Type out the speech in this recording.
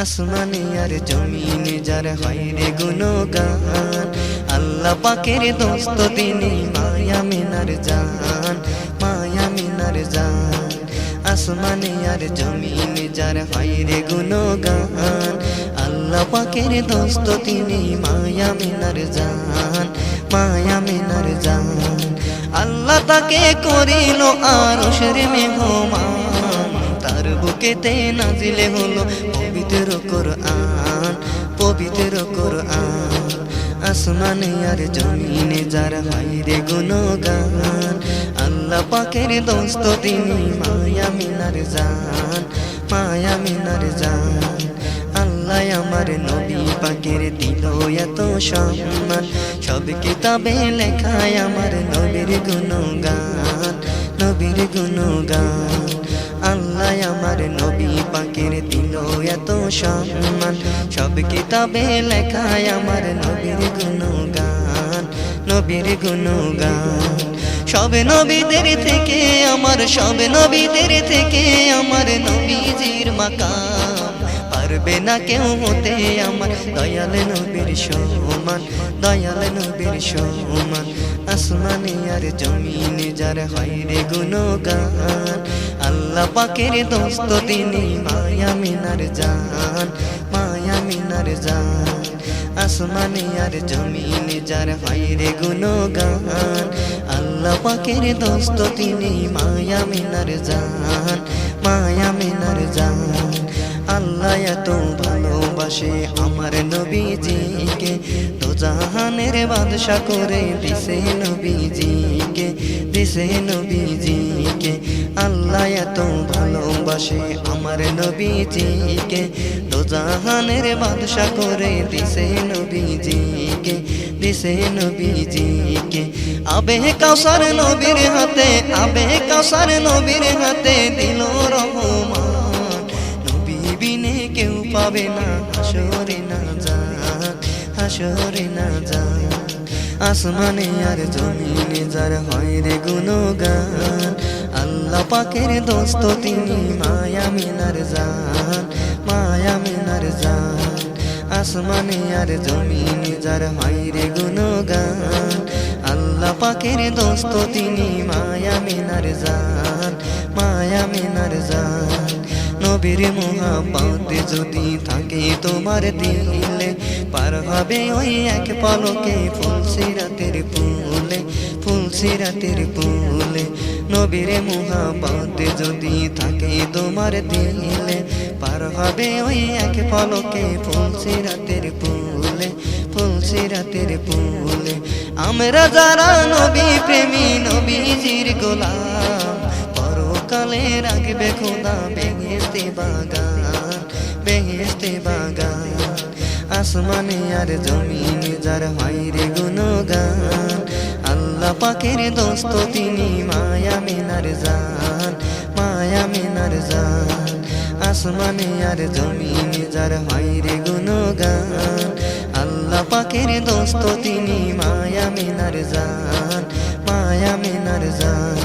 আসমানে আর জমিনে যার হয় রে গুণগান, আল্লাহ পাকের দোস্ত তিনি মায়া মিনার জান, মায়া মিনার জান। আসমানে আর জমিনে যার হয় রে গুণগান, আল্লাহ পাকের দোস্ত তিনি মায়া মিনার জান, মায়া মিনার জান। আল্লাহ তাকে করিল আরশের মেহমান, তার বুকেতে নাজিলে হলো পবিত্র কোরআন, পবিত্র কোরআন। আসমানে আর জমিনে যার হয় রে গুণগান, আল্লাহ পাকের দোস্ত তিনি মায়া মিনার জান, মায়া মিনার জান। আল্লাহ আমার নবী পাকের দিল এত সম্মান, সব কিতাবে লেখায় আমার নবীর গুণগান, নবীর গুণগান। আল্লাহ আমার নবী পাকের দিল এত সম্মান, সব কিতাবে লেখায় আমার নবীর গুণগান, নবীর গুণগান। সব নবীদের থেকে আমার, সব নবীদের থেকে আমার নবীজির মাকাম, পারবে না কেউ হতে আমার দয়াল নবীর সমান, দয়াল নবীর সমান। আসমানে আর জমিনে যার হয় রে গুণগান, আল্লাহ পাকের দোস্ত তিনি মায়া মিনার জান, মায়া মিনার জান। আসমানে আর জমিনে যার হয় রে গুণগান, আল্লাহ পাকের দোস্ত তিনি মায়া মিনার জান, মায়া মিনার জান। আল্লাহ এত ভালোবাসে আমার নবীজিকে, তো জাহানের বাদশা করে দিছে নবীজিকে, দিছে নবীজিকে। আল্লাহ এত ভালোবাসে আমার নবীজিকে, তো জাহানের বাদশা করে দিছে নবীজিকে, দিছে নবীজিকে। আবে কাউসার নবীর হাতে, আবে কাউসার নবীর হাতে দিল রহমান, নবী বিনে কেউ পাবে না হাসরে না জান, হাসরে না জান। আসমানে আর জমিনে যার হয় রে গুণগান, আল্লাহ পাকের দোস্ত তিনি মায়া মিনার জান, মায়া মিনার জান। আসমানে আর জমিনে যার হয় রে গুণগান, আল্লাহ পাকের দোস্ত তিনি মায়া মিনার জান, মায়া মিনার জান। নবীর মোহাব্বত যদি থাকে তোমার দিলে, পার হবে ওই এক পলকে ফুলসিরাতের ফুলে, ফুলসিরাতের ফুলে। নবীর মোহাব্বত যদি থাকে তোমার দিলে, পার হবে ওই এক পলকে ফুলসিরাতের ফুলে, ফুলসিরাতের ফুলে। আমরা যারা নবী প্রেমী নবীজির গোলাম, পরকালে রাখবে খোদা বেহেশতে বাগান, বেহেশতে বাগান। আসমানে আর জমিনে যার হয় রে গুণগান, আল্লাহ পাকের দোস্ত তিনি মায়া মিনার জান, মায়া মিনার জান। আসমানে আর জমিনে যার হয় রে গুণগান, আল্লাহ পাকের দোস্ত তিনি মায়া মিনার জান, মায়া মিনার জান।